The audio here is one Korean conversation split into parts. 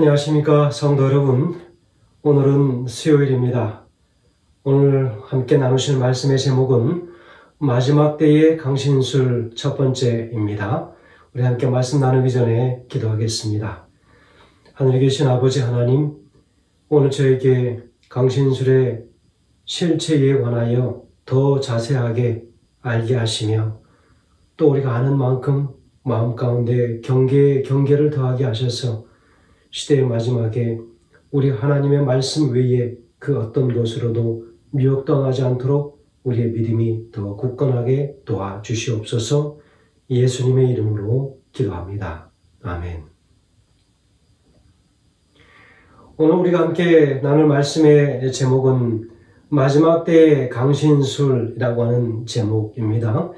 안녕하십니까 성도 여러분. 오늘은 수요일입니다. 오늘 함께 나누실 말씀의 제목은 마지막 때의 강신술 첫 번째입니다. 우리 함께 말씀 나누기 전에 기도하겠습니다. 하늘에 계신 아버지 하나님, 오늘 저에게 강신술의 실체에 관하여 더 자세하게 알게 하시며 또 우리가 아는 만큼 마음 가운데 경계를 더하게 하셔서 시대의 마지막에 우리 하나님의 말씀 외에 그 어떤 것으로도 미혹당하지 않도록 우리의 믿음이 더 굳건하게 도와주시옵소서. 예수님의 이름으로 기도합니다. 아멘. 오늘 우리가 함께 나눌 말씀의 제목은 마지막 때의 강신술이라고 하는 제목입니다.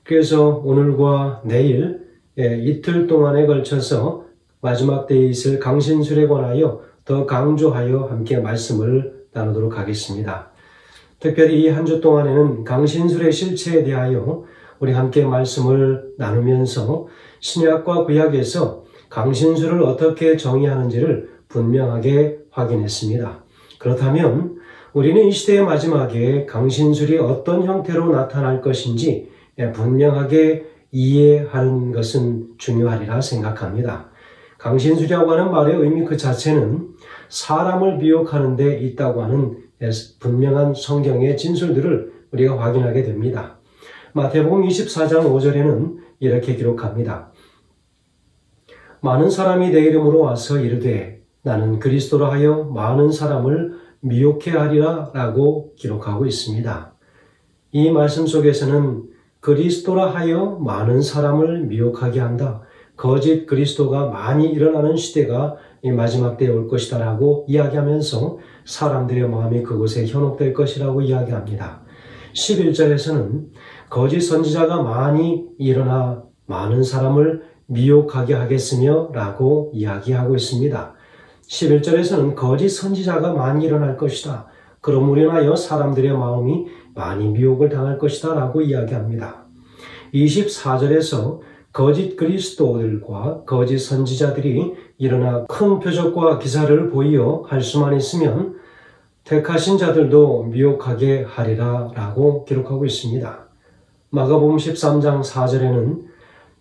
그래서 오늘과 내일 이틀 동안에 걸쳐서 마지막 때에 있을 강신술에 관하여 더 강조하여 함께 말씀을 나누도록 하겠습니다. 특별히 이 한 주 동안에는 강신술의 실체에 대하여 우리 함께 말씀을 나누면서 신약과 구약에서 강신술을 어떻게 정의하는지를 분명하게 확인했습니다. 그렇다면 우리는 이 시대의 마지막에 강신술이 어떤 형태로 나타날 것인지 분명하게 이해하는 것은 중요하리라 생각합니다. 강신술이라고 하는 말의 의미 그 자체는 사람을 미혹하는 데 있다고 하는 분명한 성경의 진술들을 우리가 확인하게 됩니다. 마태복음 24장 5절에는 이렇게 기록합니다. 많은 사람이 내 이름으로 와서 이르되 나는 그리스도라 하여 많은 사람을 미혹해 하리라 라고 기록하고 있습니다. 이 말씀 속에서는 그리스도라 하여 많은 사람을 미혹하게 한다. 거짓 그리스도가 많이 일어나는 시대가 이 마지막 때에 올 것이다 라고 이야기하면서 사람들의 마음이 그곳에 현혹될 것이라고 이야기합니다. 11절에서는 거짓 선지자가 많이 일어나 많은 사람을 미혹하게 하겠으며 라고 이야기하고 있습니다. 11절에서는 거짓 선지자가 많이 일어날 것이다. 그러므로 인하여 사람들의 마음이 많이 미혹을 당할 것이다 라고 이야기합니다. 24절에서 거짓 그리스도들과 거짓 선지자들이 일어나 큰 표적과 기사를 보이어 할 수만 있으면 택하신 자들도 미혹하게 하리라 라고 기록하고 있습니다. 마가복음 13장 4절에는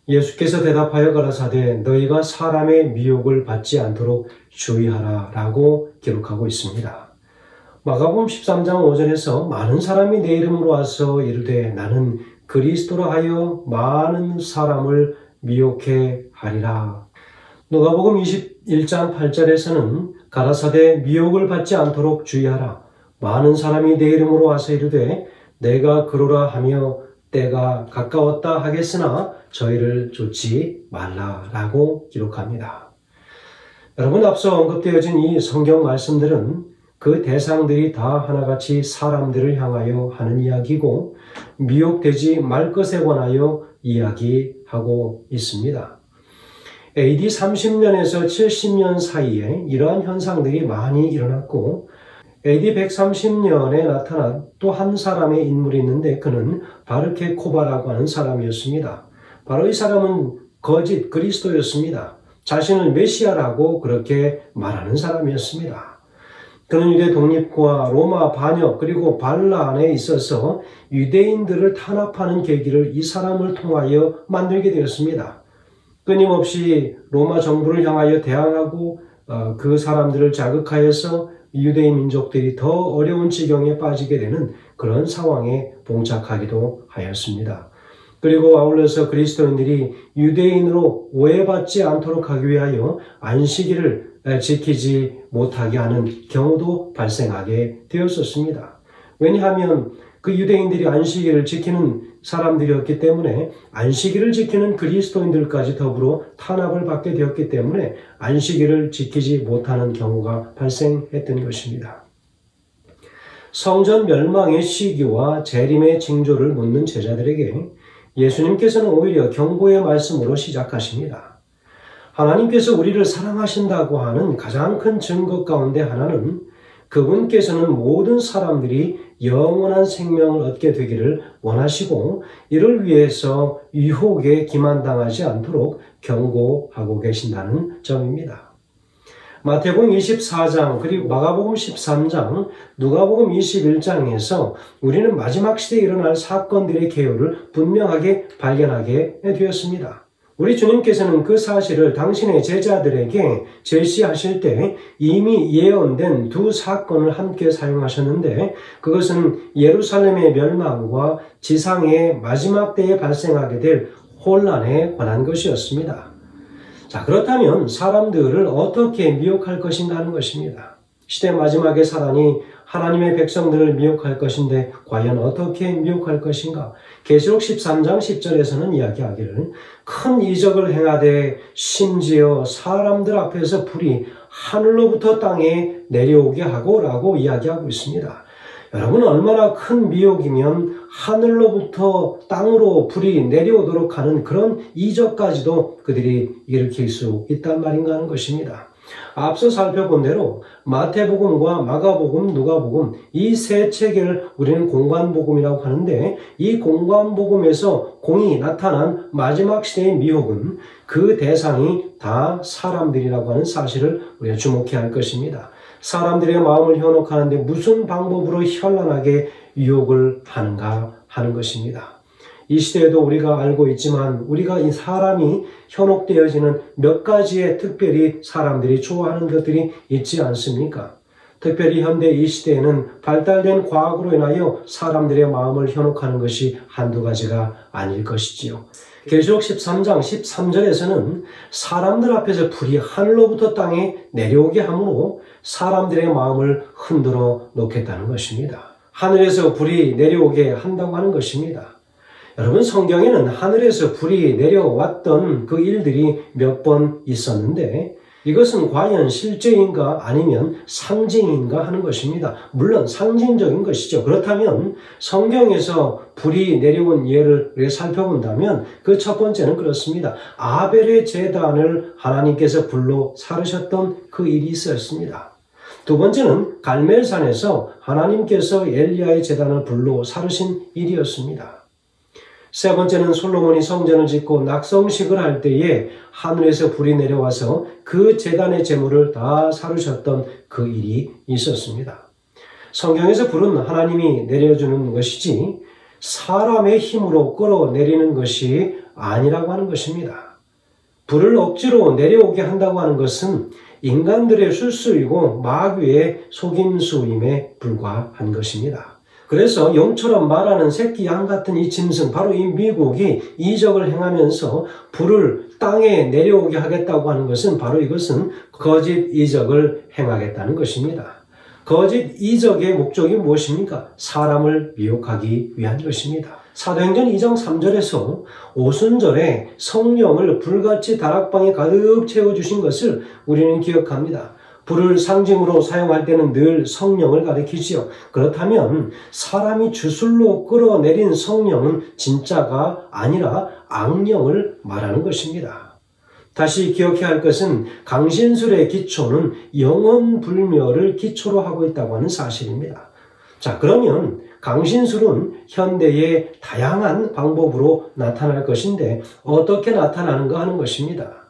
예수께서 대답하여 가라사대 너희가 사람의 미혹을 받지 않도록 주의하라 라고 기록하고 있습니다. 마가복음 13장 5절에서 많은 사람이 내 이름으로 와서 이르되 나는 그리스도라 하여 많은 사람을 미혹해 하리라. 누가복음 21장 8절에서는 가라사대 미혹을 받지 않도록 주의하라. 많은 사람이 내 이름으로 와서 이르되 내가 그러라 하며 때가 가까웠다 하겠으나 저희를 쫓지 말라라고 기록합니다. 여러분, 앞서 언급되어진 이 성경 말씀들은 그 대상들이 다 하나같이 사람들을 향하여 하는 이야기고 미혹되지 말 것에 관하여 이야기하고 있습니다. AD 30년에서 70년 사이에 이러한 현상들이 많이 일어났고 AD 130년에 나타난 또 한 사람의 인물이 있는데 그는 바르케 코바라고 하는 사람이었습니다. 바로 이 사람은 거짓 그리스도였습니다. 자신을 메시아라고 그렇게 말하는 사람이었습니다. 그는 유대 독립과 로마 반역 그리고 반란에 있어서 유대인들을 탄압하는 계기를 이 사람을 통하여 만들게 되었습니다. 끊임없이 로마 정부를 향하여 대항하고 그 사람들을 자극하여서 유대인 민족들이 더 어려운 지경에 빠지게 되는 그런 상황에 봉착하기도 하였습니다. 그리고 아울러서 그리스도인들이 유대인으로 오해받지 않도록 하기 위하여 안식일을 지키지 못하게 하는 경우도 발생하게 되었었습니다. 왜냐하면 그 유대인들이 안식일을 지키는 사람들이었기 때문에 안식일을 지키는 그리스도인들까지 더불어 탄압을 받게 되었기 때문에 안식일을 지키지 못하는 경우가 발생했던 것입니다. 성전 멸망의 시기와 재림의 징조를 묻는 제자들에게 예수님께서는 오히려 경고의 말씀으로 시작하십니다. 하나님께서 우리를 사랑하신다고 하는 가장 큰 증거 가운데 하나는 그분께서는 모든 사람들이 영원한 생명을 얻게 되기를 원하시고 이를 위해서 유혹에 기만당하지 않도록 경고하고 계신다는 점입니다. 마태복음 24장 그리고 마가복음 13장 누가복음 21장에서 우리는 마지막 시대에 일어날 사건들의 개요를 분명하게 발견하게 되었습니다. 우리 주님께서는 그 사실을 당신의 제자들에게 제시하실 때 이미 예언된 두 사건을 함께 사용하셨는데 그것은 예루살렘의 멸망과 지상의 마지막 때에 발생하게 될 혼란에 관한 것이었습니다. 자, 그렇다면 사람들을 어떻게 미혹할 것인가 하는 것입니다. 시대 마지막에 사단이 하나님의 백성들을 미혹할 것인데 과연 어떻게 미혹할 것인가? 계시록 13장 10절에서는 이야기하기를 큰 이적을 행하되 심지어 사람들 앞에서 불이 하늘로부터 땅에 내려오게 하고 라고 이야기하고 있습니다. 여러분, 얼마나 큰 미혹이면 하늘로부터 땅으로 불이 내려오도록 하는 그런 이적까지도 그들이 일으킬 수 있단 말인가 하는 것입니다. 앞서 살펴본 대로 마태복음과 마가복음, 누가복음 이 세 책을 우리는 공관복음이라고 하는데 이 공관복음에서 공이 나타난 마지막 시대의 미혹은 그 대상이 다 사람들이라고 하는 사실을 우리가 주목해야 할 것입니다. 사람들의 마음을 현혹하는데 무슨 방법으로 현란하게 유혹을 하는가 하는 것입니다. 이 시대에도 우리가 알고 있지만 우리가 이 사람이 현혹되어지는 몇 가지의 특별히 사람들이 좋아하는 것들이 있지 않습니까? 특별히 현대 이 시대에는 발달된 과학으로 인하여 사람들의 마음을 현혹하는 것이 한두 가지가 아닐 것이지요. 계시록 13장 13절에서는 사람들 앞에서 불이 하늘로부터 땅에 내려오게 함으로 사람들의 마음을 흔들어 놓겠다는 것입니다. 하늘에서 불이 내려오게 한다고 하는 것입니다. 여러분, 성경에는 하늘에서 불이 내려왔던 그 일들이 몇 번 있었는데 이것은 과연 실제인가 아니면 상징인가 하는 것입니다. 물론 상징적인 것이죠. 그렇다면 성경에서 불이 내려온 예를 우리가 살펴본다면 그 첫 번째는 그렇습니다. 아벨의 제단을 하나님께서 불로 사르셨던 그 일이 있었습니다. 두 번째는 갈멜산에서 하나님께서 엘리야의 제단을 불로 사르신 일이었습니다. 세 번째는 솔로몬이 성전을 짓고 낙성식을 할 때에 하늘에서 불이 내려와서 그 제단의 제물을 다 사르셨던 그 일이 있었습니다. 성경에서 불은 하나님이 내려주는 것이지 사람의 힘으로 끌어내리는 것이 아니라고 하는 것입니다. 불을 억지로 내려오게 한다고 하는 것은 인간들의 술수이고 마귀의 속임수임에 불과한 것입니다. 그래서 용처럼 말하는 새끼 양 같은 이 짐승, 바로 이 미국이 이적을 행하면서 불을 땅에 내려오게 하겠다고 하는 것은 바로 이것은 거짓 이적을 행하겠다는 것입니다. 거짓 이적의 목적이 무엇입니까? 사람을 미혹하기 위한 것입니다. 사도행전 2장 3절에서 오순절에 성령을 불같이 다락방에 가득 채워주신 것을 우리는 기억합니다. 불을 상징으로 사용할 때는 늘 성령을 가리키지요. 그렇다면 사람이 주술로 끌어내린 성령은 진짜가 아니라 악령을 말하는 것입니다. 다시 기억해야 할 것은 강신술의 기초는 영혼불멸을 기초로 하고 있다고 하는 사실입니다. 자, 그러면 강신술은 현대의 다양한 방법으로 나타날 것인데 어떻게 나타나는가 하는 것입니다.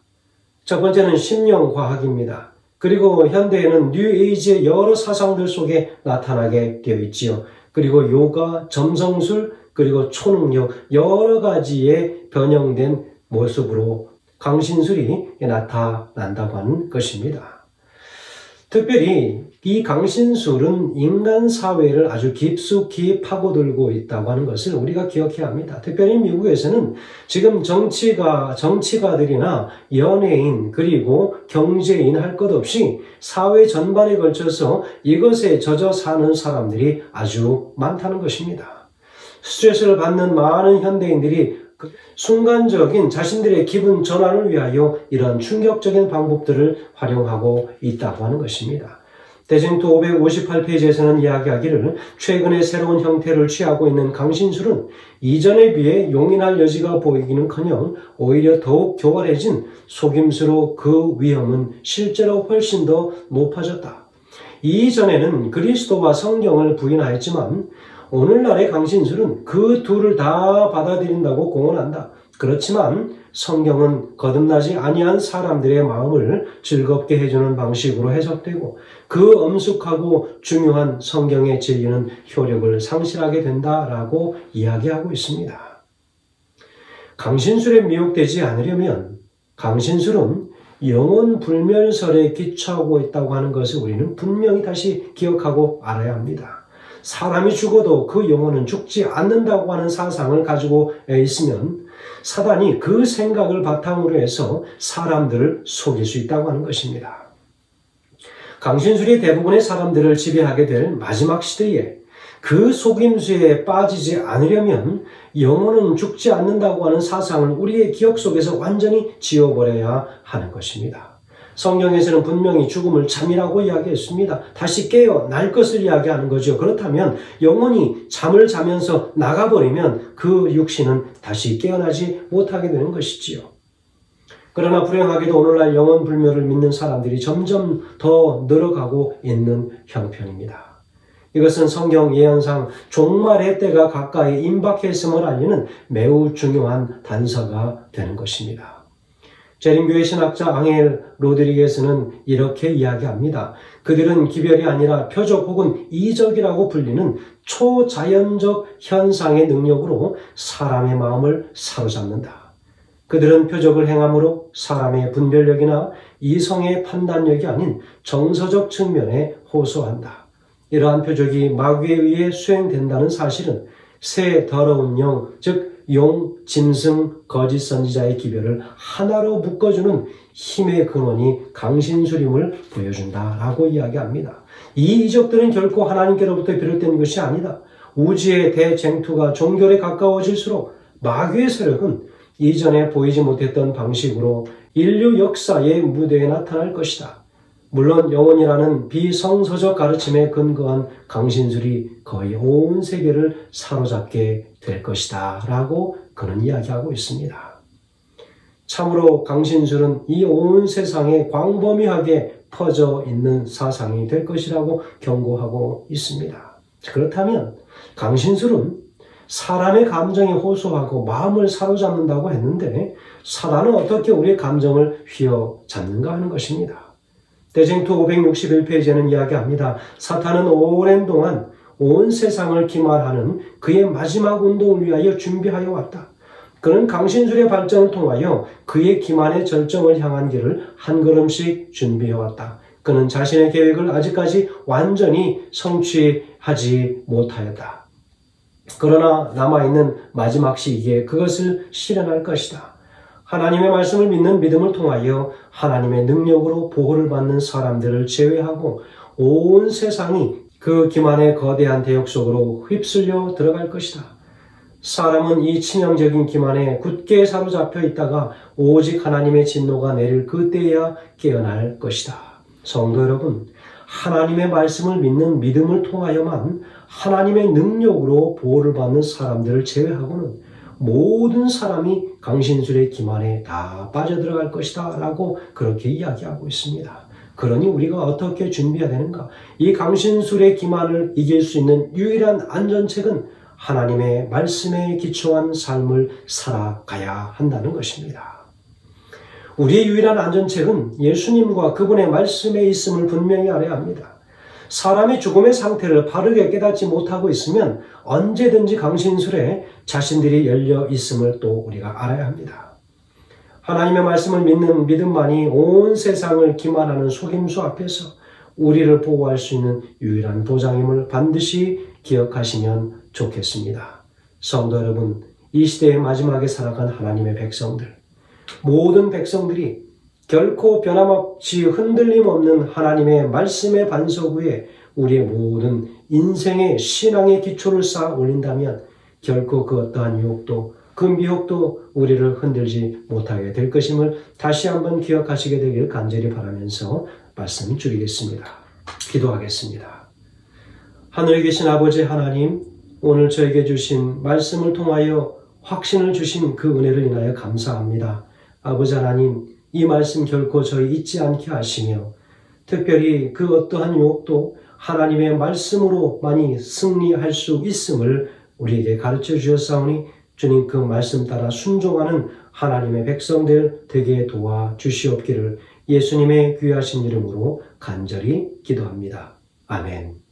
첫 번째는 심령과학입니다. 그리고 현대에는 뉴에이지의 여러 사상들 속에 나타나게 되어 있지요. 그리고 요가, 점성술, 그리고 초능력 여러 가지의 변형된 모습으로 강신술이 나타난다고 하는 것입니다. 특별히 이 강신술은 인간 사회를 아주 깊숙이 파고들고 있다고 하는 것을 우리가 기억해야 합니다. 특별히 미국에서는 지금 정치가들이나 연예인 그리고 경제인 할 것 없이 사회 전반에 걸쳐서 이것에 젖어 사는 사람들이 아주 많다는 것입니다. 스트레스를 받는 많은 현대인들이 순간적인 자신들의 기분 전환을 위하여 이런 충격적인 방법들을 활용하고 있다고 하는 것입니다. 대쟁투 558페이지에서는 이야기하기를 최근에 새로운 형태를 취하고 있는 강신술은 이전에 비해 용인할 여지가 보이기는커녕 오히려 더욱 교활해진 속임수로 그 위험은 실제로 훨씬 더 높아졌다. 이전에는 그리스도와 성경을 부인하였지만 오늘날의 강신술은 그 둘을 다 받아들인다고 공언한다. 그렇지만 성경은 거듭나지 아니한 사람들의 마음을 즐겁게 해주는 방식으로 해석되고 그 엄숙하고 중요한 성경의 진리는 효력을 상실하게 된다라고 이야기하고 있습니다. 강신술에 미혹되지 않으려면 강신술은 영혼 불멸설에 기초하고 있다고 하는 것을 우리는 분명히 다시 기억하고 알아야 합니다. 사람이 죽어도 그 영혼은 죽지 않는다고 하는 사상을 가지고 있으면 사단이 그 생각을 바탕으로 해서 사람들을 속일 수 있다고 하는 것입니다. 강신술이 대부분의 사람들을 지배하게 될 마지막 시대에 그 속임수에 빠지지 않으려면 영혼은 죽지 않는다고 하는 사상을 우리의 기억 속에서 완전히 지워버려야 하는 것입니다. 성경에서는 분명히 죽음을 잠이라고 이야기했습니다. 다시 깨어 날 것을 이야기하는 거죠. 그렇다면 영혼이 잠을 자면서 나가버리면 그 육신은 다시 깨어나지 못하게 되는 것이지요. 그러나 불행하게도 오늘날 영혼 불멸을 믿는 사람들이 점점 더 늘어가고 있는 형편입니다. 이것은 성경 예언상 종말의 때가 가까이 임박했음을 알리는 매우 중요한 단서가 되는 것입니다. 재림교회 신학자 앙헬 로드리게스는 이렇게 이야기합니다. 그들은 기별이 아니라 표적 혹은 이적이라고 불리는 초자연적 현상의 능력으로 사람의 마음을 사로잡는다. 그들은 표적을 행함으로 사람의 분별력이나 이성의 판단력이 아닌 정서적 측면에 호소한다. 이러한 표적이 마귀에 의해 수행된다는 사실은 새 더러운 영, 즉 용, 짐승, 거짓 선지자의 기별을 하나로 묶어주는 힘의 근원이 강신술임을 보여준다라고 이야기합니다. 이 이적들은 결코 하나님께로부터 비롯된 것이 아니다. 우주의 대쟁투가 종결에 가까워질수록 마귀의 세력은 이전에 보이지 못했던 방식으로 인류 역사의 무대에 나타날 것이다. 물론 영혼이라는 비성서적 가르침에 근거한 강신술이 거의 온 세계를 사로잡게 될 것이다 라고 그는 이야기하고 있습니다. 참으로 강신술은 이 온 세상에 광범위하게 퍼져 있는 사상이 될 것이라고 경고하고 있습니다. 그렇다면 강신술은 사람의 감정에 호소하고 마음을 사로잡는다고 했는데 사단은 어떻게 우리의 감정을 휘어잡는가 하는 것입니다. 대쟁투 561페이지에는 이야기합니다. 사탄은 오랜 동안 온 세상을 기말하는 그의 마지막 운동을 위하여 준비하여 왔다. 그는 강신술의 발전을 통하여 그의 기만의 절정을 향한 길을 한 걸음씩 준비해왔다. 그는 자신의 계획을 아직까지 완전히 성취하지 못하였다. 그러나 남아있는 마지막 시기에 그것을 실현할 것이다. 하나님의 말씀을 믿는 믿음을 통하여 하나님의 능력으로 보호를 받는 사람들을 제외하고 온 세상이 그 기만의 거대한 대역 속으로 휩쓸려 들어갈 것이다. 사람은 이 치명적인 기만에 굳게 사로잡혀 있다가 오직 하나님의 진노가 내릴 그때야 깨어날 것이다. 성도 여러분, 하나님의 말씀을 믿는 믿음을 통하여만 하나님의 능력으로 보호를 받는 사람들을 제외하고는 모든 사람이 강신술의 기만에 다 빠져들어갈 것이다 라고 그렇게 이야기하고 있습니다. 그러니 우리가 어떻게 준비해야 되는가? 이 강신술의 기만을 이길 수 있는 유일한 안전책은 하나님의 말씀에 기초한 삶을 살아가야 한다는 것입니다. 우리의 유일한 안전책은 예수님과 그분의 말씀에 있음을 분명히 알아야 합니다. 사람이 죽음의 상태를 바르게 깨닫지 못하고 있으면 언제든지 강신술에 자신들이 열려 있음을 또 우리가 알아야 합니다. 하나님의 말씀을 믿는 믿음만이 온 세상을 기만하는 속임수 앞에서 우리를 보호할 수 있는 유일한 보장임을 반드시 기억하시면 좋겠습니다. 성도 여러분, 이 시대의 마지막에 살아간 하나님의 백성들, 모든 백성들이 결코 변함없이 흔들림 없는 하나님의 말씀의 반석 위에 우리의 모든 인생의 신앙의 기초를 쌓아 올린다면 결코 그 어떠한 유혹도 그 미혹도 우리를 흔들지 못하게 될 것임을 다시 한번 기억하시게 되길 간절히 바라면서 말씀을 줄이겠습니다. 기도하겠습니다. 하늘에 계신 아버지 하나님, 오늘 저에게 주신 말씀을 통하여 확신을 주신 그 은혜를 인하여 감사합니다. 아버지 하나님, 이 말씀 결코 저희 잊지 않게 하시며 특별히 그 어떠한 유혹도 하나님의 말씀으로만이 승리할 수 있음을 우리에게 가르쳐 주셨사오니 주님 그 말씀 따라 순종하는 하나님의 백성들 되게 도와주시옵기를 예수님의 귀하신 이름으로 간절히 기도합니다. 아멘.